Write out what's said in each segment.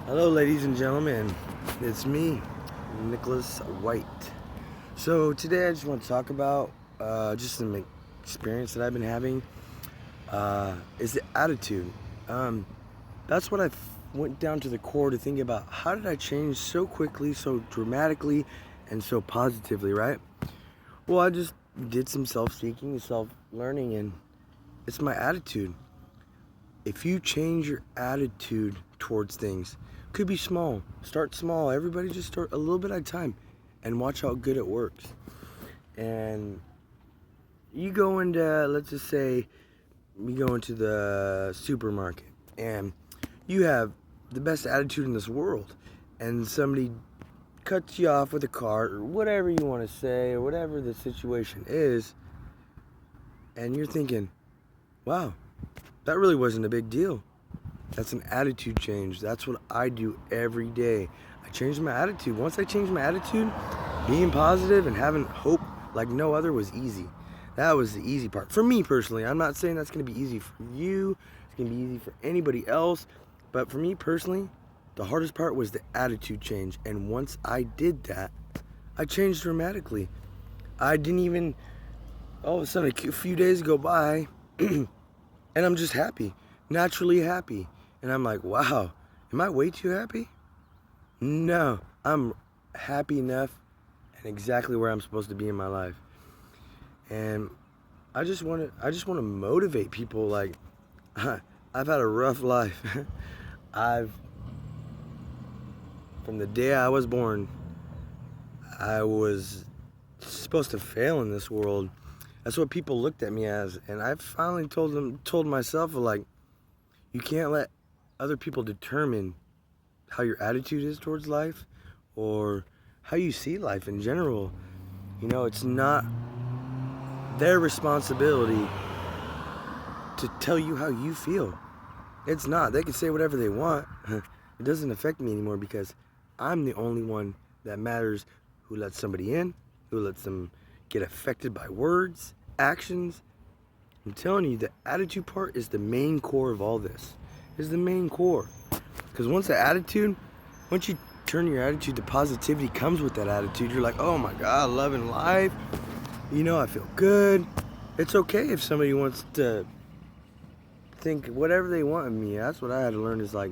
Hello, ladies and gentlemen. It's me, Nicholas White. So today I just want to talk about just some experience that I've been having. Is the attitude. That's what went down to the core to think about. How did I change so quickly, so dramatically, and so positively? Right. Well, I just did some self-seeking, self-learning, and it's my attitude. If you change your attitude towards things, could be small. Start small. Everybody just start a little bit at a time and watch how good it works. And you go into, let's just say, you go into the supermarket and you have the best attitude in this world, and somebody cuts you off with a cart or whatever you want to say or whatever the situation is, and you're thinking, wow, that really wasn't a big deal. That's an attitude change. That's what I do every day. I change my attitude. Once I change my attitude, being positive and having hope like no other was easy. That was the easy part. For me personally, I'm not saying that's going to be easy for you. It's going to be easy for anybody else. But for me personally, the hardest part was the attitude change. And once I did that, I changed dramatically. I didn't even, all of a sudden, a few days go by, and I'm just happy, naturally happy. And I'm like, wow, am I way too happy? No, I'm happy enough and exactly where I'm supposed to be in my life. And I just want to motivate people. Like, I've had a rough life. I've From the day I was born, I was supposed to fail in this world. That's what people looked at me as, and I finally told myself, like, you can't let other people determine how your attitude is towards life or how you see life in general. It's not their responsibility to tell you how you feel. It's not. They can say whatever they want. It doesn't affect me anymore because I'm the only one that matters who lets somebody in, who lets them get affected by words, actions. I'm telling you, the attitude part is the main core of all this. Is the main core. Because once you turn your attitude to positivity, comes with that attitude. You're like, oh my God, loving life. I feel good. It's okay if somebody wants to think whatever they want of me. That's what I had to learn is like,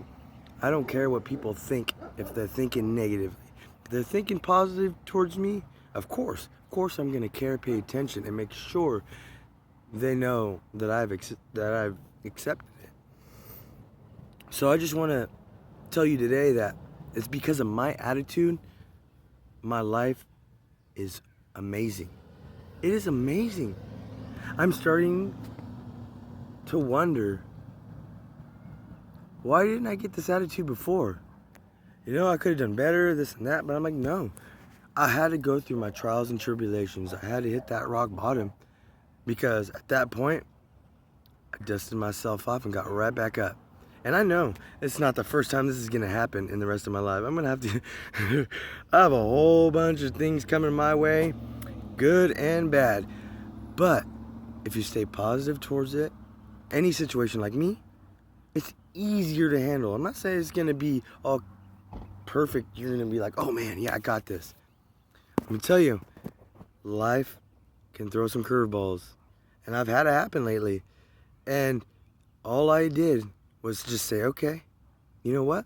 I don't care what people think if they're thinking negatively. If they're thinking positive towards me, of course I'm going to care, pay attention, and make sure they know that I've accepted it. So I just want to tell you today that it's because of my attitude, my life is amazing. It is amazing. I'm starting to wonder, why didn't I get this attitude before? I could have done better, this and that, but I'm like, no. I had to go through my trials and tribulations. I had to hit that rock bottom because at that point, I dusted myself off and got right back up. And I know it's not the first time this is going to happen in the rest of my life. I'm going to have to, I have a whole bunch of things coming my way, good and bad. But if you stay positive towards it, any situation like me, it's easier to handle. I'm not saying it's going to be all perfect. You're going to be like, oh man, yeah, I got this. Let me tell you, life can throw some curveballs. And I've had it happen lately. And all I did was just say, okay, you know what?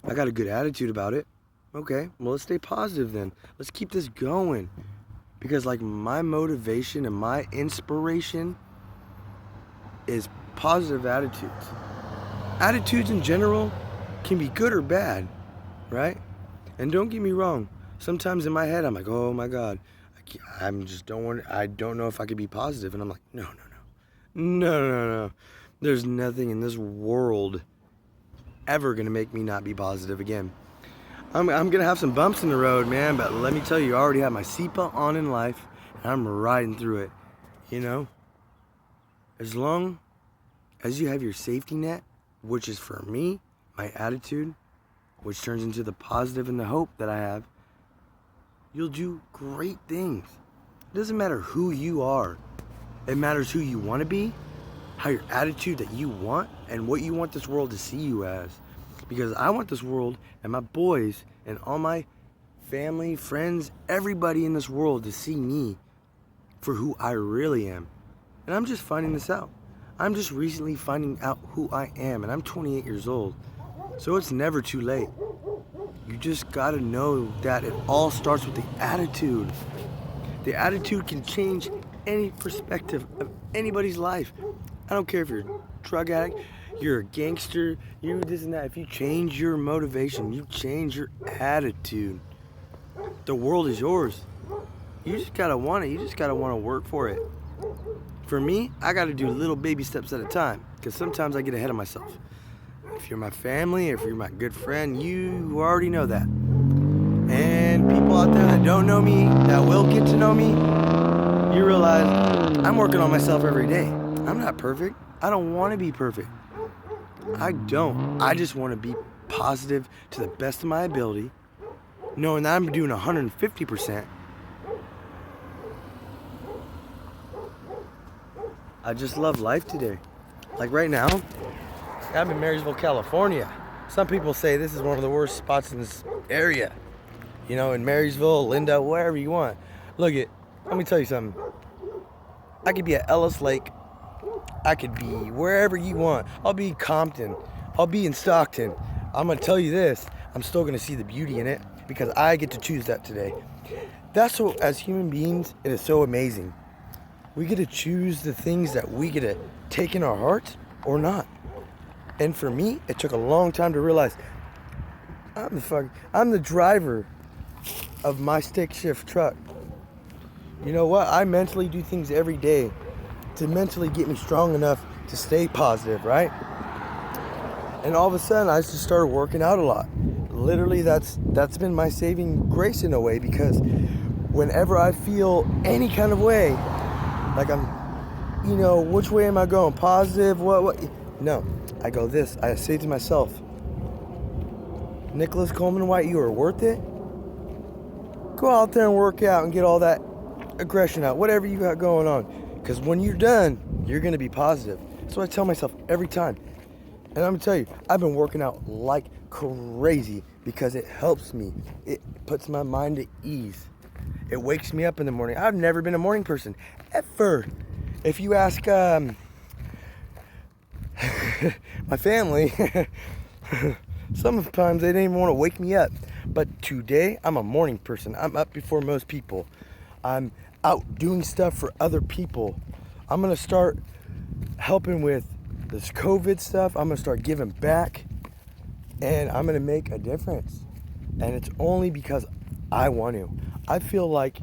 I got a good attitude about it. Okay, well, let's stay positive then. Let's keep this going. Because like my motivation and my inspiration is positive attitudes. Attitudes in general can be good or bad, right? And don't get me wrong. Sometimes in my head, I'm like, oh my God, I don't know if I could be positive. And I'm like, no. There's nothing in this world ever gonna make me not be positive again. I'm gonna have some bumps in the road, man, but let me tell you, I already have my seatbelt on in life, and I'm riding through it. As long as you have your safety net, which is for me, my attitude, which turns into the positive and the hope that I have, you'll do great things. It doesn't matter who you are. It matters who you want to be, how your attitude that you want, and what you want this world to see you as. because I want this world and my boys and all my family, friends, everybody in this world to see me for who I really am. And I'm just finding this out. I'm just recently finding out who I am, and I'm 28 years old. So it's never too late. You just gotta know that it all starts with the attitude. The attitude can change any perspective of anybody's life. I don't care if you're a drug addict, you're a gangster, you this and that. If you change your motivation, you change your attitude, the world is yours. You just gotta want it. You just gotta want to work for it. For me, I gotta do little baby steps at a time, because sometimes I get ahead of myself. If you're my family, if you're my good friend, you already know that. And people out there that don't know me, that will get to know me, you realize I'm working on myself every day. I'm not perfect. I don't want to be perfect. I don't. I just want to be positive to the best of my ability, knowing that I'm doing 150%. I just love life today. Like right now, I'm in Marysville, California. Some people say this is one of the worst spots in this area. You know, in Marysville, Linda, wherever you want. Let me tell you something. I could be at Ellis Lake. I could be wherever you want. I'll be in Compton. I'll be in Stockton. I'm gonna tell you this, I'm still gonna see the beauty in it because I get to choose that today. That's what, as human beings, it is so amazing. We get to choose the things that we get to take in our hearts or not. And for me, it took a long time to realize I'm the driver of my stick shift truck. You know what? I mentally do things every day to mentally get me strong enough to stay positive, right? And all of a sudden, I just started working out a lot. Literally, that's been my saving grace in a way, because whenever I feel any kind of way, like which way am I going? Positive? What? No, I go this. I say to myself, Nicholas Coleman White, you are worth it. Go out there and work out and get all that aggression out, whatever you got going on. Because when you're done, you're going to be positive. That's what I tell myself every time. And I'm going to tell you, I've been working out like crazy because it helps me. It puts my mind at ease. It wakes me up in the morning. I've never been a morning person, ever. If you ask my family, sometimes they didn't even want to wake me up. But today, I'm a morning person. I'm up before most people. I'm out doing stuff for other people. I'm going to start helping with this COVID stuff. I'm going to start giving back. And I'm going to make a difference. And it's only because I want to. I feel like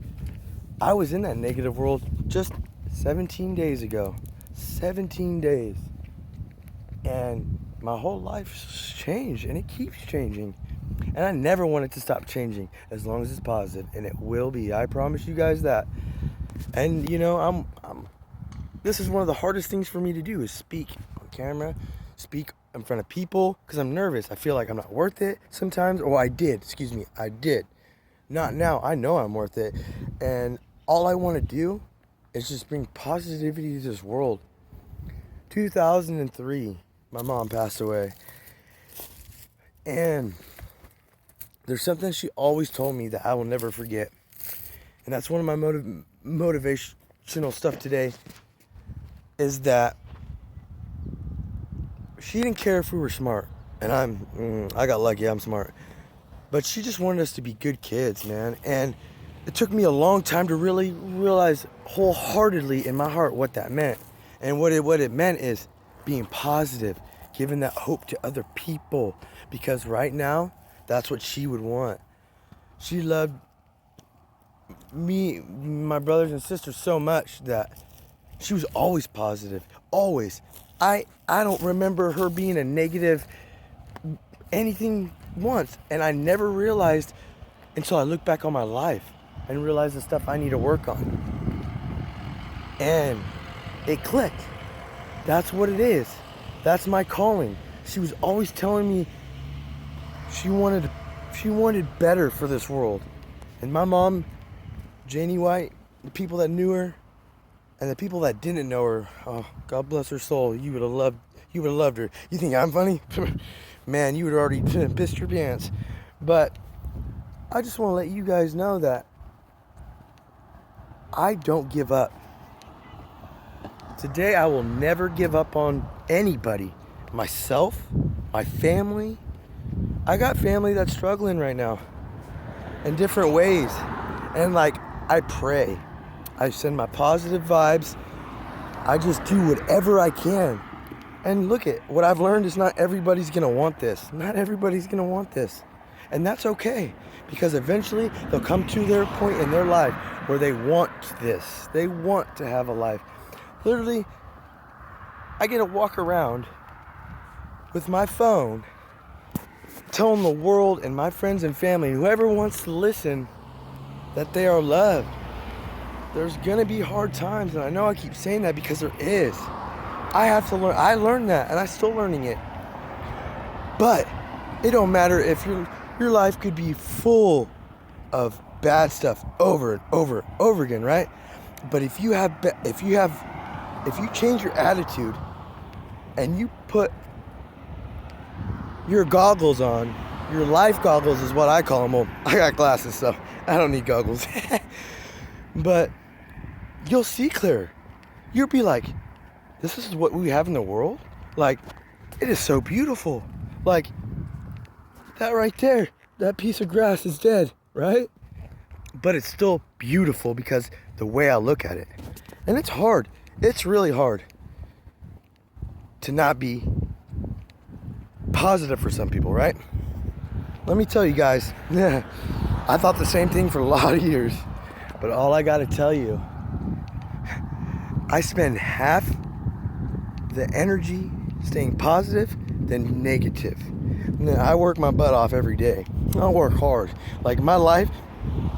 I was in that negative world just 17 days ago. 17 days. And my whole life's changed, and it keeps changing. And I never want it to stop changing as long as it's positive, and it will be. I promise you guys that. And this is one of the hardest things for me to do, is speak on camera, speak in front of people, because I'm nervous. I feel like I'm not worth it sometimes. I did. Not now. I know I'm worth it. And all I want to do is just bring positivity to this world. 2003, my mom passed away. And there's something she always told me that I will never forget. And that's one of my motivational stuff today, is that she didn't care if we were smart. And I got lucky, I'm smart. But she just wanted us to be good kids, man. And it took me a long time to really realize wholeheartedly in my heart what that meant. And what it meant is being positive, giving that hope to other people. Because right now, that's what she would want. She loved me, my brothers and sisters so much that she was always positive. Always. I don't remember her being a negative anything once. And I never realized until I look back on my life and realized the stuff I need to work on. And it clicked. That's what it is. That's my calling. She was always telling me she wanted better for this world. And my mom, Janie White, the people that knew her and the people that didn't know her, oh, God bless her soul, you would have loved her. You think I'm funny? man, you would already pissed your pants. But I just want to let you guys know that I don't give up. Today, I will never give up on anybody. Myself, my family. I got family that's struggling right now in different ways. And like, I pray. I send my positive vibes. I just do whatever I can. And look at what I've learned is not everybody's going to want this. Not everybody's going to want this. And that's okay, because eventually they'll come to their point in their life where they want this. They want to have a life. Literally, I get to walk around with my phone telling the world and my friends and family, whoever wants to listen, that they are loved. There's gonna be hard times, and I know I keep saying that because there is. I have to learn. I learned that, and I'm still learning it. But it don't matter if your life could be full of bad stuff over and over and over again, right? But if you change your attitude and you put your goggles on, your life goggles is what I call them. Well, I got glasses, so I don't need goggles. But you'll see clear. You'll be like, this is what we have in the world? Like, it is so beautiful. Like, that right there, that piece of grass is dead, right? But it's still beautiful because the way I look at it. And it's hard. It's really hard to not be positive for some people, right? Let me tell you guys, I thought the same thing for a lot of years. But all I gotta tell you, I spend half the energy staying positive than negative. I work my butt off every day. I work hard. Like, my life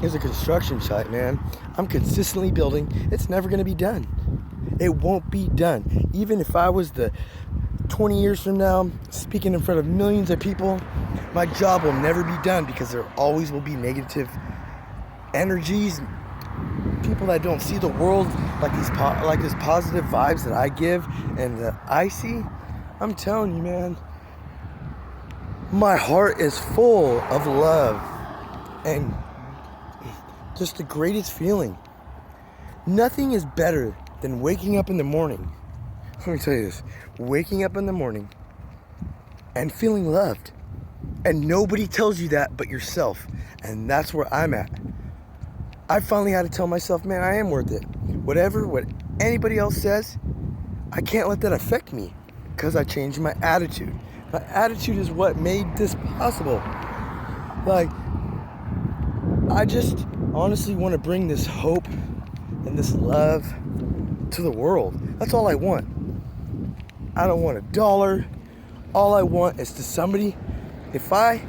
is a construction site, man. I'm consistently building. It's never gonna be done. It won't be done. Even if I was 20 years from now speaking in front of millions of people, my job will never be done because there always will be negative energies, people that don't see the world like this positive vibes that I give and that I see. I'm telling you, man, my heart is full of love and just the greatest feeling. Nothing is better than waking up in the morning. Let me tell you this, waking up in the morning and feeling loved. And nobody tells you that but yourself. And that's where I'm at. I finally had to tell myself, man, I am worth it. What anybody else says, I can't let that affect me because I changed my attitude. My attitude is what made this possible. Like, I just honestly want to bring this hope and this love to the world. That's all I want. I don't want $1. All I want is to somebody, if I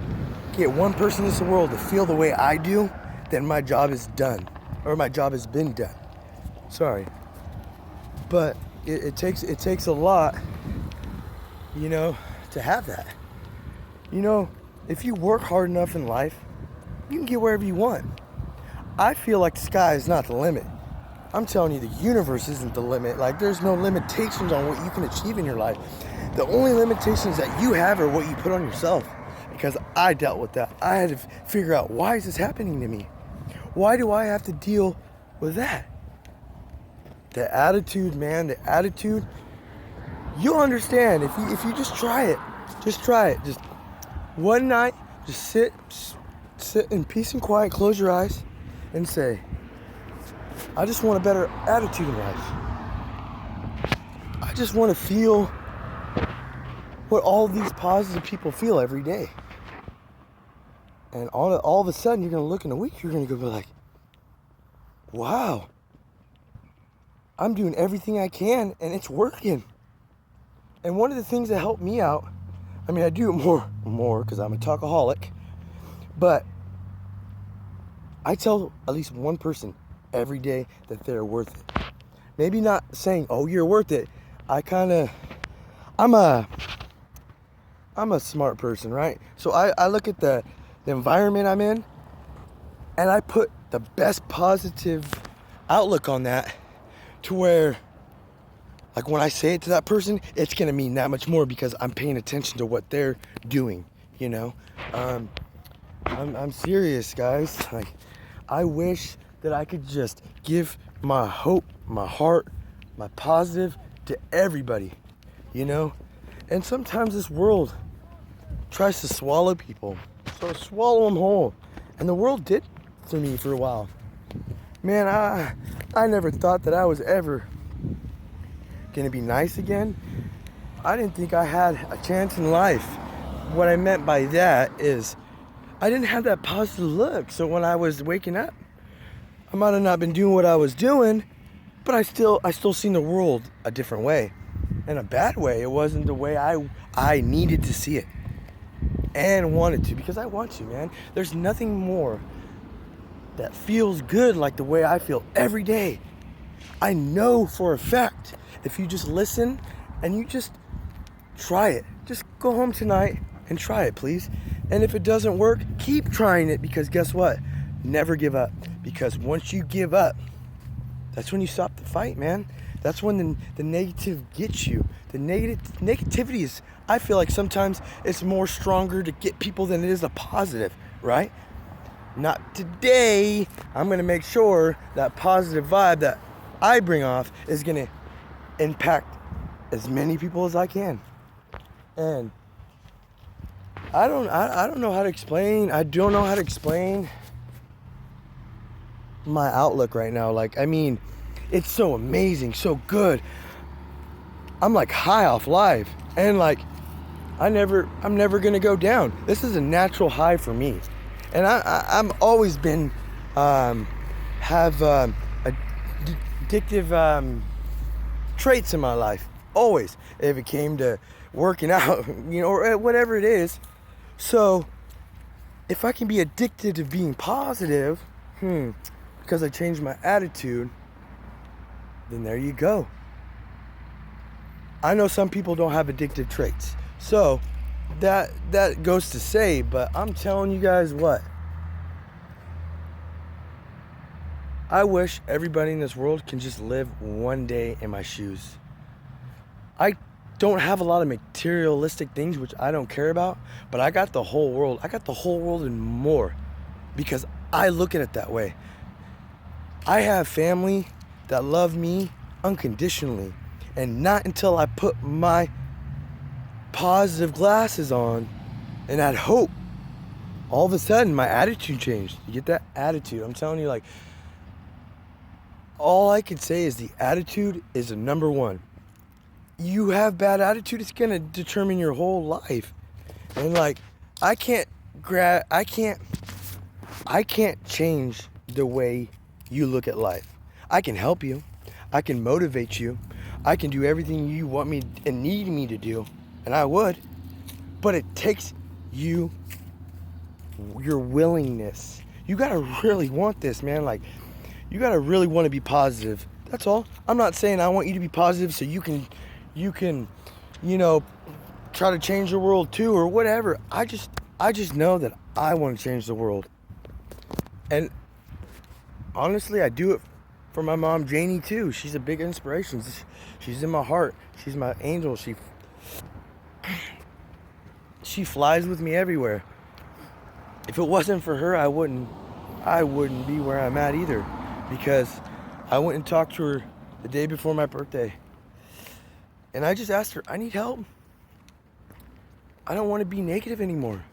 get one person in this world to feel the way I do, then my job is done, or my job has been done. Sorry, but it takes a lot, to have that. If you work hard enough in life, you can get wherever you want. I feel like the sky is not the limit. I'm telling you, the universe isn't the limit. Like, there's no limitations on what you can achieve in your life. The only limitations that you have are what you put on yourself. Because I dealt with that. I had to figure out, why is this happening to me? Why do I have to deal with that? The attitude, man, the attitude. You'll understand if you just try it. Just try it. Just one night, just sit in peace and quiet, close your eyes, and say, I just want a better attitude in life. I just want to feel what all these positive people feel every day. And all of a sudden, you're going to look in a week, you're going to go be like, wow, I'm doing everything I can, and it's working. And one of the things that helped me out, I mean, I do it more because I'm a talkaholic, but I tell at least one person every day that they're worth it. Maybe not saying, oh, you're worth it. I'm a smart person, right? So I look at the environment I'm in, and I put the best positive outlook on that to where Like when I say it to that person, it's gonna mean that much more because I'm paying attention to what they're doing, you know? I'm serious, guys. Like, I wish that I could just give my hope, my heart, my positive to everybody, you know? And sometimes this world tries to swallow people. So swallow them whole. And the world did for me for a while. Man, I never thought that I was ever gonna be nice again. I didn't think I had a chance in life. What I meant by that is I didn't have that positive look. So when I was waking up, I might have not been doing what I was doing, but I still seen the world a different way. In a bad way. It wasn't the way I needed to see it and wanted to, because I want to, man. There's nothing more that feels good like the way I feel every day. I know for a fact, if you just listen and you just try it, just go home tonight and try it, please. And if it doesn't work, keep trying it, because guess what? Never give up. Because once you give up, that's when you stop the fight, man. That's when the negative gets you. The negativity is, I feel like sometimes it's more stronger to get people than it is a positive, right? Not today. I'm gonna make sure that positive vibe that I bring off is gonna impact as many people as I can. And I don't know how to explain. I don't know how to explain my outlook right now. Like, I mean, it's so amazing, so good. I'm like high off life, and like I'm never gonna go down. This is a natural high for me, and I'm always been have addictive traits in my life. Always, if it came to working out, you know, or whatever it is. So if I can be addicted to being positive, because I changed my attitude, then there you go. I know some people don't have addictive traits. So that goes to say, but I'm telling you guys what. I wish everybody in this world can just live one day in my shoes. I don't have a lot of materialistic things, which I don't care about, but I got the whole world. I got the whole world and more, because I look at it that way. I have family that love me unconditionally, and not until I put my positive glasses on and had hope, all of a sudden my attitude changed. You get that attitude? I'm telling you, like, all I can say is the attitude is the number one. You have bad attitude, it's gonna determine your whole life. And like, I can't change the way you look at life. I can help you. I can motivate you. I can do everything you want me and need me to do, and I would. But it takes your willingness. You gotta really want this, man. Like, you gotta really want to be positive. That's all. I'm not saying I want you to be positive so you can, you know, try to change the world too or whatever. I just know that I want to change the world. And honestly, I do it for my mom, Janie, too. She's a big inspiration. She's in my heart. She's my angel. She flies with me everywhere. If it wasn't for her, I wouldn't be where I'm at either, because I went and talked to her the day before my birthday. And I just asked her, I need help. I don't want to be negative anymore.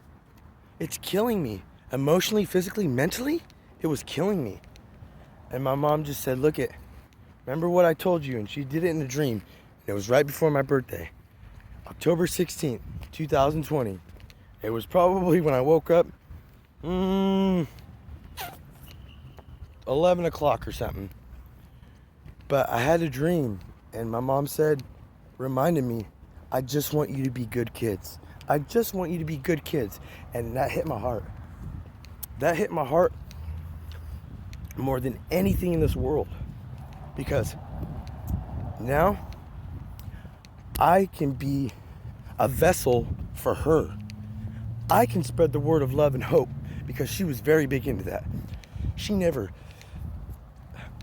It's killing me. Emotionally, physically, mentally, it was killing me. And my mom just said, look it, remember what I told you? And she did it in a dream. It was right before my birthday, October 16th, 2020. It was probably when I woke up, 11 o'clock or something. But I had a dream, and my mom reminded me, I just want you to be good kids. I just want you to be good kids. And that hit my heart. That hit my heart more than anything in this world. Because now I can be a vessel for her. I can spread the word of love and hope, because she was very big into that. She never,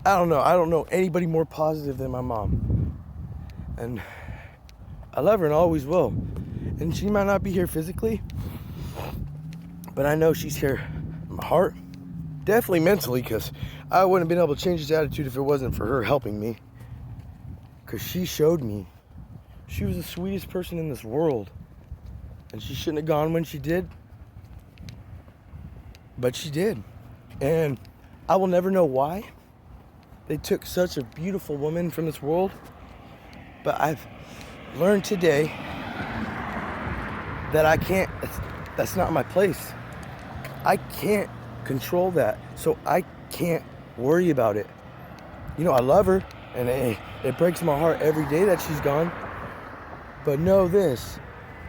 I don't know anybody more positive than my mom. And I love her and always will. And she might not be here physically, but I know she's here in my heart. Definitely mentally, because I wouldn't have been able to change this attitude if it wasn't for her helping me. Because she showed me she was the sweetest person in this world. And she shouldn't have gone when she did. But she did. And I will never know why they took such a beautiful woman from this world. But I've learned today that I can't, that's not my place. I can't control that. So I can't worry about it. You know, I love her, and it breaks my heart every day that she's gone. But know this,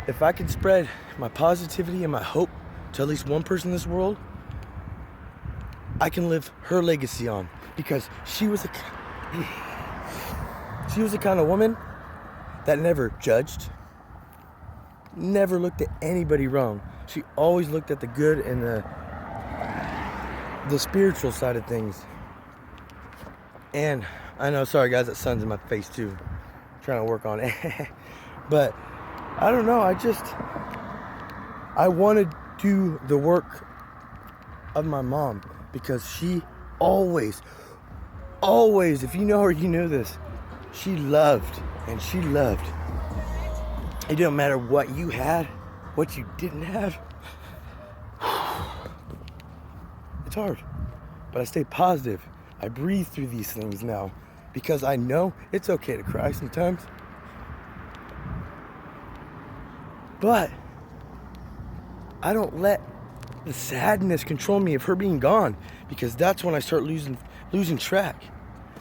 if I can spread my positivity and my hope to at least one person in this world, I can live her legacy on. Because she was the kind of woman that never judged, never looked at anybody wrong. She always looked at the good and the spiritual side of things. And I know, sorry guys, that sun's in my face too. I'm trying to work on it. But I don't know, I want to do the work of my mom, because she always, if you know her, you know this, she loved, and she loved. It didn't matter what you had, what you didn't have. It's hard, but I stay positive. I breathe through these things now, because I know it's okay to cry sometimes. But I don't let the sadness control me of her being gone, because that's when I start losing track.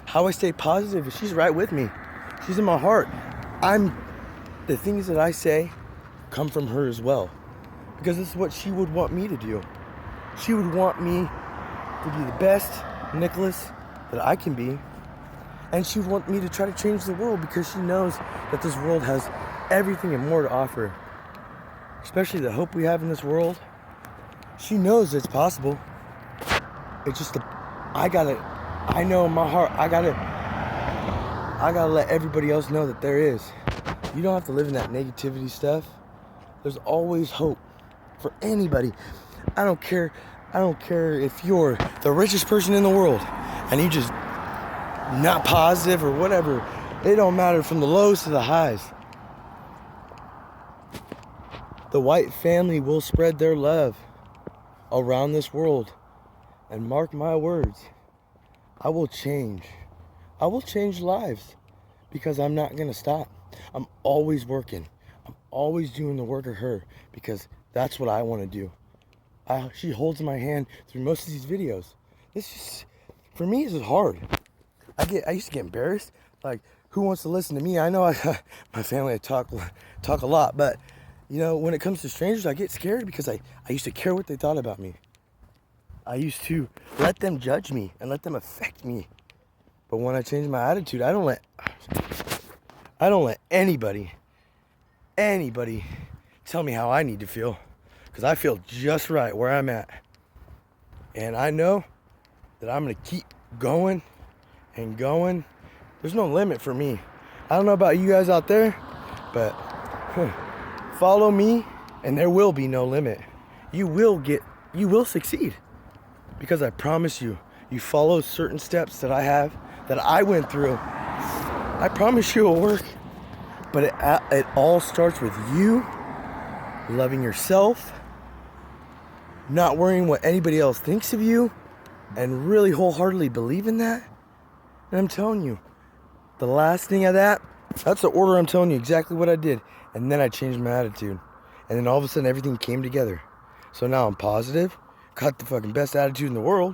How I stay positive is she's right with me. She's in my heart. The things that I say come from her as well, because this is what she would want me to do. She would want me to be the best Nicholas that I can be, and she would want me to try to change the world, because she knows that this world has everything and more to offer, especially the hope we have in this world. She knows it's possible. It's just I know in my heart, I gotta let everybody else know that there is. You don't have to live in that negativity stuff. There's always hope for anybody. I don't care if you're the richest person in the world and you just not positive or whatever. It don't matter, from the lows to the highs. The White family will spread their love around this world. And mark my words, I will change. I will change lives, because I'm not going to stop. I'm always working. I'm always doing the work of her, because that's what I want to do. She holds my hand through most of these videos. For me, this is hard. I used to get embarrassed. Like, who wants to listen to me? I know my family, I talk a lot, but you know, when it comes to strangers, I get scared, because I used to care what they thought about me. I used to let them judge me and let them affect me. But when I changed my attitude, I don't let anybody tell me how I need to feel, because I feel just right where I'm at. And I know that I'm going to keep going and going. There's no limit for me. I don't know about you guys out there, but follow me and there will be no limit. You will succeed, because I promise you, you follow certain steps that I went through, I promise you it'll work. But it all starts with you loving yourself, not worrying what anybody else thinks of you, and really wholeheartedly believing that. And I'm telling you, the last thing of that's the order. I'm telling you exactly what I did. And then I changed my attitude. And then all of a sudden everything came together. So now I'm positive, got the fucking best attitude in the world.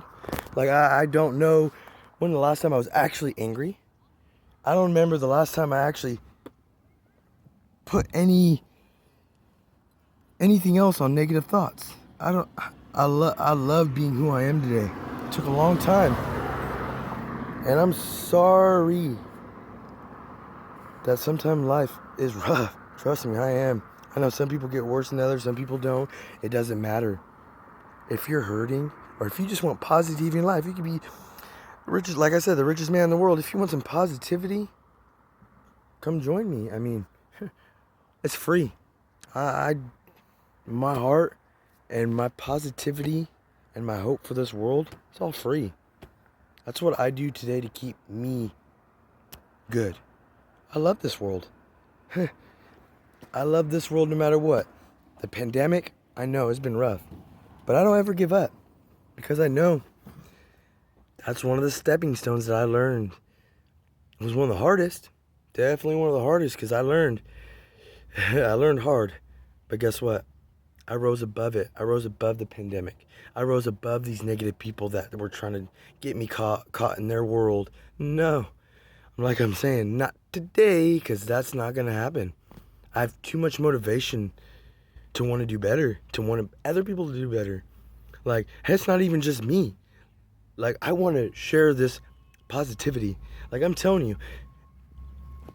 Like, I don't know when the last time I was actually angry. I don't remember the last time I actually put anything else on negative thoughts. I love being who I am today. It took a long time. And I'm sorry that sometimes life is rough. Trust me, I am. I know some people get worse than others, some people don't. It doesn't matter. If you're hurting, or if you just want positivity in life, you could be richest, like I said, the richest man in the world. If you want some positivity, come join me. I mean, it's free. I my heart and my positivity and my hope for this world, it's all free. That's what I do today to keep me good. I love this world. I love this world no matter what. The pandemic, I know it's been rough, but I don't ever give up because I know that's one of the stepping stones that I learned. It was one of the hardest, definitely one of the hardest, because I learned hard, but guess what? I rose above it. I rose above the pandemic. I rose above these negative people that were trying to get me caught in their world. No, like I'm saying, not today, because that's not going to happen. I have too much motivation to want to do better, to want other people to do better. Like, it's not even just me. Like, I want to share this positivity. Like, I'm telling you,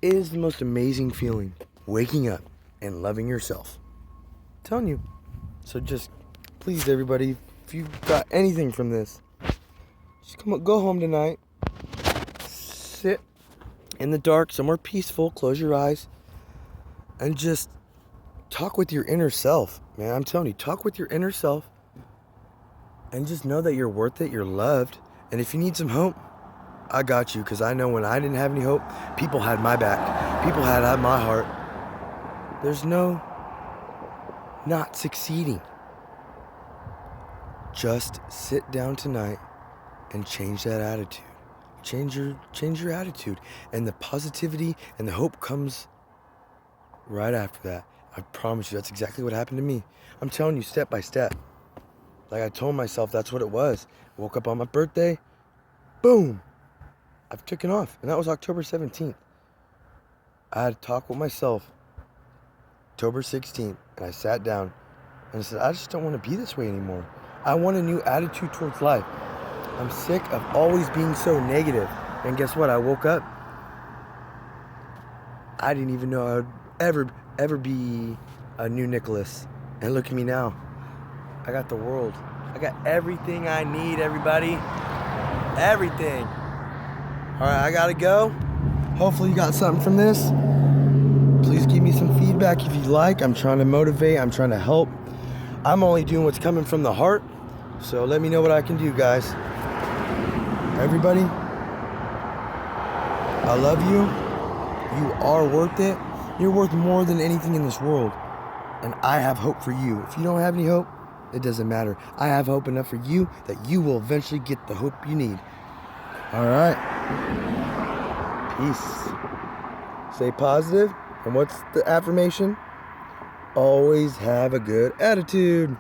it is the most amazing feeling, waking up and loving yourself. I'm telling you. So just, please, everybody, if you got anything from this, just go home tonight, sit in the dark, somewhere peaceful, close your eyes, and just talk with your inner self, man. I'm telling you, talk with your inner self, and just know that you're worth it, you're loved, and if you need some hope, I got you, because I know when I didn't have any hope, people had my back, people had my heart. There's no not succeeding. Just sit down tonight and change that attitude. Change your attitude, and the positivity and the hope comes right after that. I promise you, that's exactly what happened to me. I'm telling you, step by step. Like I told myself, that's what it was. Woke up on my birthday, boom, I've taken off, and that was October 17th. I had a talk with myself October 16th, and I sat down and I said, I just don't want to be this way anymore. I want a new attitude towards life. I'm sick of always being so negative. And guess what? I woke up. I didn't even know I would ever be a new Nicholas. And look at me now. I got the world. I got everything I need, everybody. Everything. All right, I gotta go. Hopefully you got something from this. Please give me some feedback if you like. I'm trying to motivate. I'm trying to help. I'm only doing what's coming from the heart. So let me know what I can do, guys. Everybody, I love you. You are worth it. You're worth more than anything in this world. And I have hope for you. If you don't have any hope, it doesn't matter. I have hope enough for you that you will eventually get the hope you need. All right. Peace. Stay positive. And what's the affirmation? Always have a good attitude.